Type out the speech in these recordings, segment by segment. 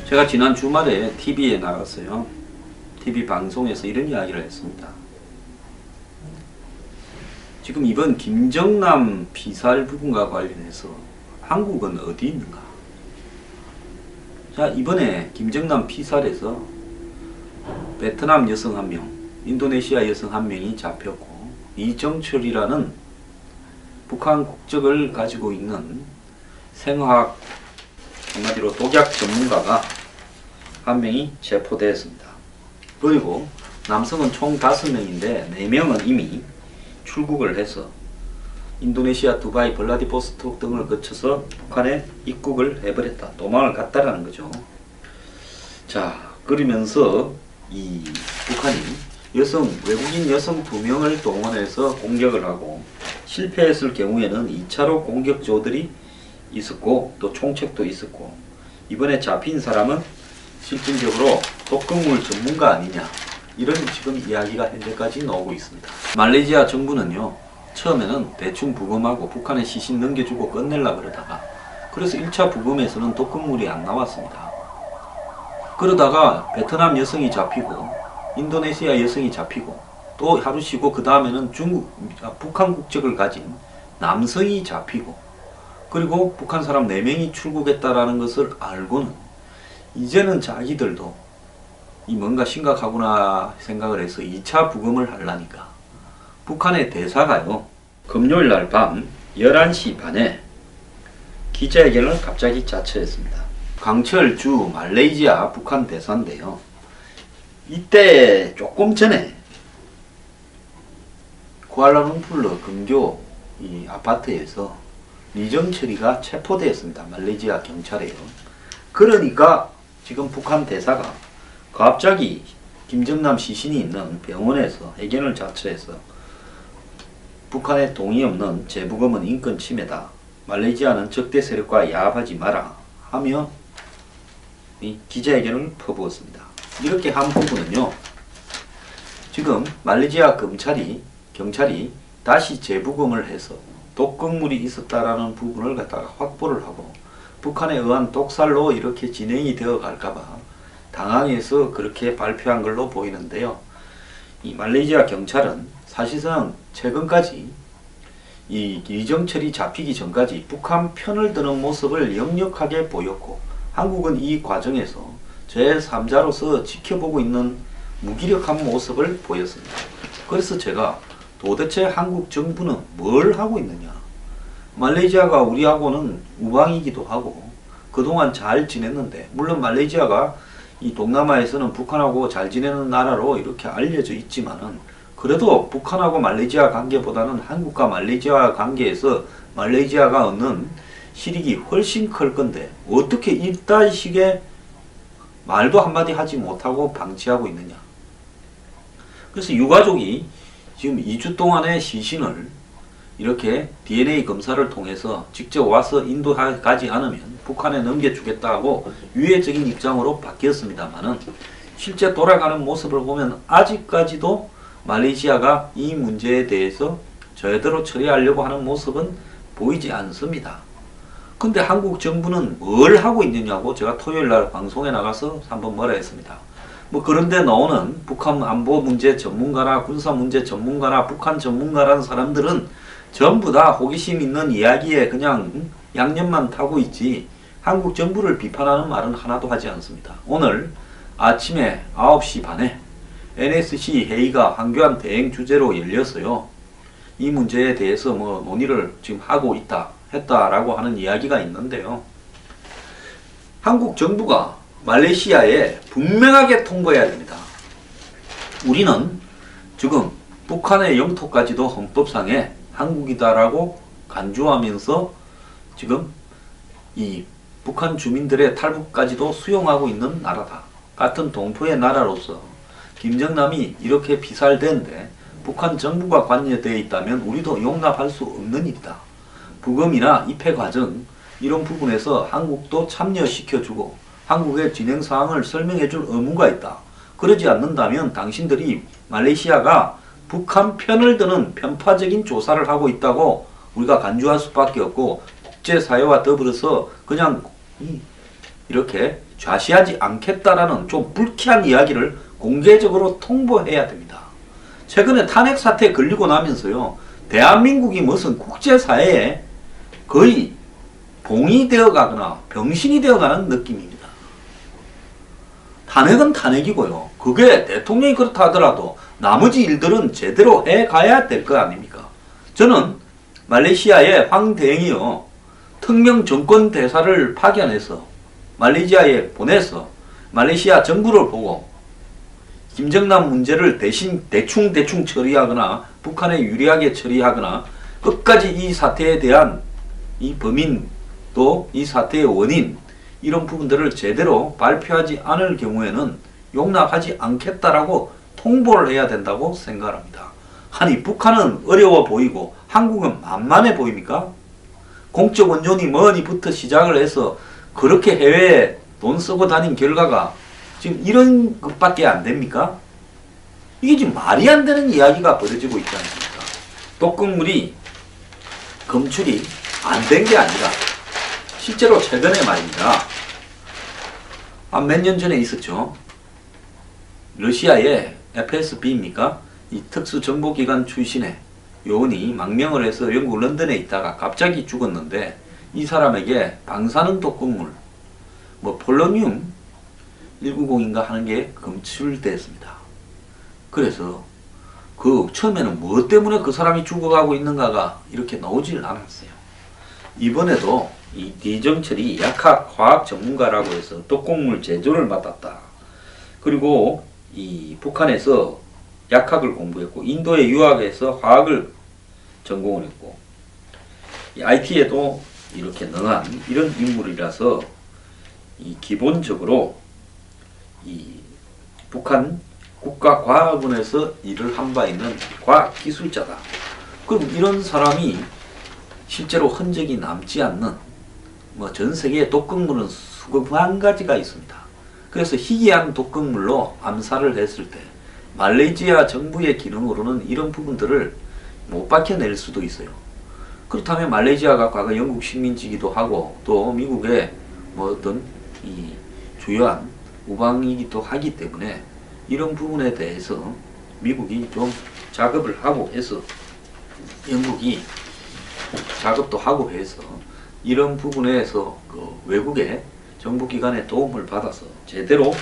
제가 지난 주말에 TV에 나갔어요. TV 방송에서 이런 이야기를 했습니다. 지금 이번 김정남 피살 부분과 관련해서 한국은 어디 있는가? 자, 이번에 김정남 피살에서 베트남 여성 1명, 인도네시아 여성 1명이 잡혔고, 이정철이라는 북한 국적을 가지고 있는 생화학, 한마디로 독약 전문가가 1명이 체포되었습니다. 그리고 남성은 총 5명인데 4명은 이미 출국을 해서 인도네시아, 두바이, 블라디보스토크 등을 거쳐서 북한에 입국을 해버렸다. 도망을 갔다라는 거죠. 자, 그러면서 이 북한이 외국인 여성 2명을 동원해서 공격을 하고 실패했을 경우에는 2차로 공격조들이 있었고 또 총책도 있었고, 이번에 잡힌 사람은 실질적으로 독극물 전문가 아니냐, 이런 지금 이야기가 현재까지 나오고 있습니다. 말레이시아 정부는요, 처음에는 대충 부검하고 북한에 시신 넘겨주고 끝내려고 그러다가, 그래서 1차 부검에서는 독극물이 안 나왔습니다. 그러다가 베트남 여성이 잡히고 인도네시아 여성이 잡히고 또 하루 쉬고 그 다음에는 북한 국적을 가진 남성이 잡히고, 그리고 북한 사람 4명이 출국했다라는 것을 알고는 이제는 자기들도 이 뭔가 심각하구나 생각을 해서 2차 부검을 하려니까 북한의 대사가요, 금요일날 밤 11시 반에 기자회견을 갑자기 자처했습니다. 강철 주 말레이시아 북한 대사인데요, 이때 조금 전에 쿠알라룸푸르 근교 이 아파트에서 이정철이가 체포되었습니다. 말레이시아 경찰에요. 그러니까 지금 북한 대사가 갑자기 김정남 시신이 있는 병원에서 회견을 자처해서 북한의 동의 없는 재부검은 인권 침해다, 말레이시아는 적대 세력과 야합하지 마라 하며 이 기자회견을 퍼부었습니다. 이렇게 한 부분은요, 지금 말레이시아 경찰이 다시 재부검을 해서 독극물이 있었다라는 부분을 갖다가 확보를 하고 북한에 의한 독살로 이렇게 진행이 되어 갈까봐 당황해서 그렇게 발표한 걸로 보이는데요. 이 말레이시아 경찰은 사실상 최근까지 이 이정철이 잡히기 전까지 북한 편을 드는 모습을 역력하게 보였고, 한국은 이 과정에서 제3자로서 지켜보고 있는 무기력한 모습을 보였습니다. 그래서 제가 도대체 한국 정부는 뭘 하고 있느냐, 말레이시아가 우리하고는 우방이기도 하고 그동안 잘 지냈는데, 물론 말레이시아가 이 동남아에서는 북한하고 잘 지내는 나라로 이렇게 알려져 있지만은, 그래도 북한하고 말레이시아 관계보다는 한국과 말레이시아 관계에서 말레이시아가 얻는 실익이 훨씬 클 건데 어떻게 이딴 식의 말도 한마디 하지 못하고 방치하고 있느냐. 그래서 유가족이 지금 2주 동안의 시신을 이렇게 DNA 검사를 통해서 직접 와서 인도하지 않으면 북한에 넘겨주겠다고 유예적인 입장으로 바뀌었습니다만은, 실제 돌아가는 모습을 보면 아직까지도 말레이시아가 이 문제에 대해서 제대로 처리하려고 하는 모습은 보이지 않습니다. 근데 한국 정부는 뭘 하고 있느냐고 제가 토요일날 방송에 나가서 한번 뭐라 했습니다. 뭐 그런데 나오는 북한 안보 문제 전문가나 군사 문제 전문가나 북한 전문가라는 사람들은 전부 다 호기심 있는 이야기에 그냥 양념만 타고 있지 한국 정부를 비판하는 말은 하나도 하지 않습니다. 오늘 아침에 9시 반에 NSC 회의가 황교안 대행 주재로 열려서요, 이 문제에 대해서 뭐 논의를 지금 하고 했다라고 하는 이야기가 있는데요, 한국 정부가 말레이시아에 분명하게 통보해야 됩니다. 우리는 지금 북한의 영토까지도 헌법상에 한국이다라고 간주하면서 지금 이 북한 주민들의 탈북까지도 수용하고 있는 나라다. 같은 동포의 나라로서 김정남이 이렇게 피살되는데 북한 정부가 관여되어 있다면 우리도 용납할 수 없는 일이다. 부검이나 입회 과정 이런 부분에서 한국도 참여시켜주고 한국의 진행사항을 설명해줄 의무가 있다. 그러지 않는다면 당신들이 말레이시아가 북한 편을 드는 편파적인 조사를 하고 있다고 우리가 간주할 수밖에 없고, 국제사회와 더불어서 그냥 이렇게 좌시하지 않겠다라는 좀 불쾌한 이야기를 공개적으로 통보해야 됩니다. 최근에 탄핵 사태에 걸리고 나면서요, 대한민국이 무슨 국제사회에 거의 봉이 되어가거나 병신이 되어가는 느낌입니다. 탄핵은 탄핵이고요. 그게 대통령이 그렇다 하더라도 나머지 일들은 제대로 해가야 될 거 아닙니까? 저는 말레이시아의 황대행이요, 특명 정권 대사를 파견해서 말레이시아에 보내서 말레이시아 정부를 보고 김정남 문제를 대충 처리하거나 북한에 유리하게 처리하거나 끝까지 이 사태에 대한 이 범인 또 이 사태의 원인 이런 부분들을 제대로 발표하지 않을 경우에는 용납하지 않겠다라고 통보를 해야 된다고 생각합니다. 아니 북한은 어려워 보이고 한국은 만만해 보입니까? 공적 원조니 뭐니부터 시작을 해서 그렇게 해외에 돈 쓰고 다닌 결과가 지금 이런 것밖에 안 됩니까? 이게 지금 말이 안 되는 이야기가 벌어지고 있지 않습니까? 독극물이 검출이 안 된 게 아니라 실제로 최근에 말입니다. 한 몇 년 전에 있었죠. 러시아의 FSB입니까? 이 특수정보기관 출신의 요원이 망명을 해서 영국 런던에 있다가 갑자기 죽었는데 이 사람에게 방사능 독극물 뭐 폴로늄 190인가 하는 게 검출됐습니다. 그래서 그 처음에는 뭐 때문에 그 사람이 죽어가고 있는가가 이렇게 나오질 않았어요. 이번에도 이 리정철이 약학 화학 전문가라고 해서 독극물 제조를 맡았다. 그리고 이 북한에서 약학을 공부했고 인도에 유학해서 화학을 전공을 했고 이 IT에도 이렇게 능한 이런 인물이라서 이 기본적으로 이 북한 국가과학원에서 일을 한 바 있는 과학기술자다. 그럼 이런 사람이 실제로 흔적이 남지 않는 뭐 전 세계에 독극물은 수만 가지가 있습니다. 그래서 희귀한 독극물로 암살을 했을 때 말레이시아 정부의 기능으로는 이런 부분들을 못 밝혀낼 수도 있어요. 그렇다면 말레이시아가 과거 영국 식민지기도 하고 또 미국의 뭐 어떤 이 주요한 우방이기도 하기 때문에 이런 부분에 대해서 미국이 좀 작업을 하고 해서 영국이 작업도 하고 해서 이런 부분에서 그 외국의 정부기관의 도움을 받아서 제대로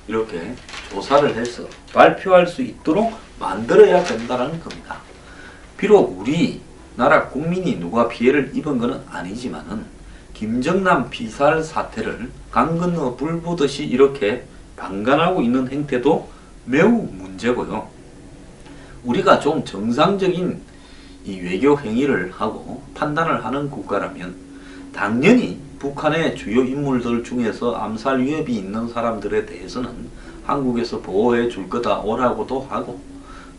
이렇게 조사를 해서 발표할 수 있도록 만들어야 된다는 겁니다. 비록 우리나라 국민이 누가 피해를 입은 것은 아니지만은 김정남 피살 사태를 강 건너 불 보듯이 이렇게 방관하고 있는 행태도 매우 문제고요. 우리가 좀 정상적인 이 외교 행위를 하고 판단을 하는 국가라면 당연히 북한의 주요 인물들 중에서 암살 위협이 있는 사람들에 대해서는 한국에서 보호해 줄 거다 오라고도 하고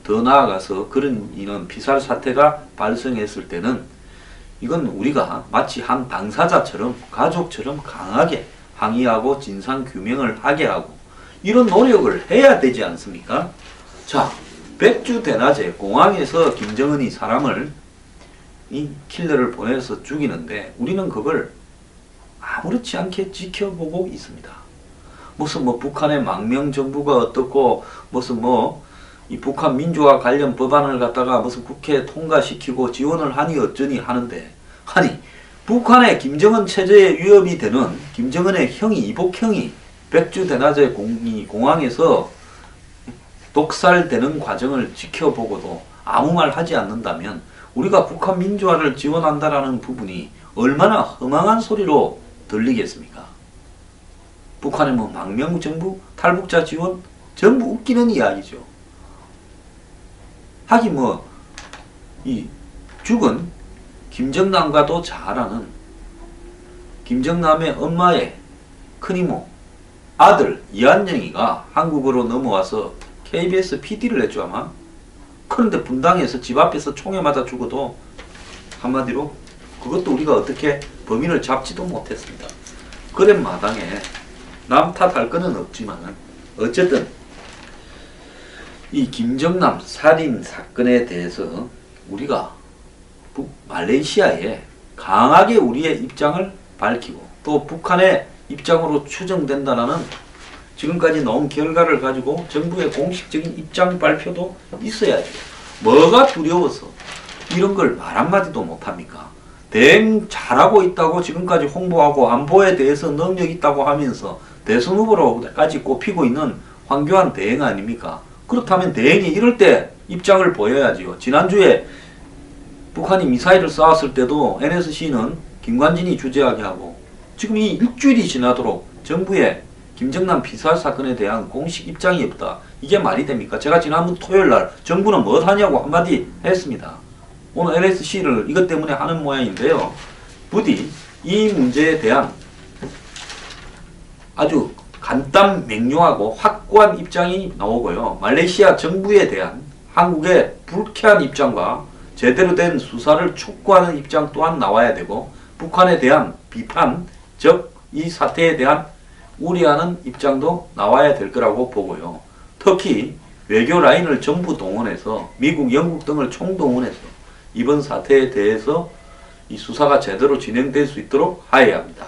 더 나아가서 그런 이런 피살 사태가 발생했을 때는 이건 우리가 마치 한 당사자처럼 가족처럼 강하게 항의하고 진상규명을 하게 하고 이런 노력을 해야 되지 않습니까? 자, 백주 대낮에 공항에서 김정은이 사람을 이 킬러를 보내서 죽이는데 우리는 그걸 아무렇지 않게 지켜보고 있습니다. 무슨 뭐 북한의 망명정부가 어떻고 무슨 뭐 이 북한 민주화 관련 법안을 갖다가 무슨 국회에 통과시키고 지원을 하니 어쩌니 하는데 아니 북한의 김정은 체제에 위협이 되는 김정은의 형이 이복형이 백주 대낮에 공항에서 독살되는 과정을 지켜보고도 아무 말 하지 않는다면 우리가 북한 민주화를 지원한다라는 부분이 얼마나 허망한 소리로 들리겠습니까? 북한의 뭐 망명정부, 탈북자 지원 전부 웃기는 이야기죠. 하긴 뭐 이 죽은 김정남과도 잘 아는 김정남의 엄마의 큰이모 아들 이한영이가 한국으로 넘어와서 KBS PD를 했죠 아마. 그런데 분당에서 집 앞에서 총에 맞아 죽어도 한마디로 그것도 우리가 어떻게 범인을 잡지도 못했습니다. 그런 마당에 남 탓할 거는 없지만 어쨌든 이 김정남 살인 사건에 대해서 우리가 말레이시아에 강하게 우리의 입장을 밝히고 또 북한의 입장으로 추정된다는 지금까지 나온 결과를 가지고 정부의 공식적인 입장 발표도 있어야죠. 뭐가 두려워서 이런 걸 말 한마디도 못합니까? 대응 잘하고 있다고 지금까지 홍보하고 안보에 대해서 능력 있다고 하면서 대선 후보로까지 꼽히고 있는 황교안 대행 아닙니까? 그렇다면 대행이 이럴 때 입장을 보여야지요. 지난주에 북한이 미사일을 쏘았을 때도 NSC는 김관진이 주재하게 하고 지금 이 일주일이 지나도록 정부의 김정남 피살 사건에 대한 공식 입장이 없다. 이게 말이 됩니까? 제가 지난번 토요일날 정부는 뭐 하냐고 한마디 했습니다. 오늘 NSC를 이것 때문에 하는 모양인데요. 부디 이 문제에 대한 아주 간단 명료하고 확고한 입장이 나오고요. 말레이시아 정부에 대한 한국의 불쾌한 입장과 제대로 된 수사를 촉구하는 입장 또한 나와야 되고 북한에 대한 비판, 즉 이 사태에 대한 우려하는 입장도 나와야 될 거라고 보고요. 특히 외교 라인을 전부 동원해서 미국, 영국 등을 총동원해서 이번 사태에 대해서 이 수사가 제대로 진행될 수 있도록 하여야 합니다.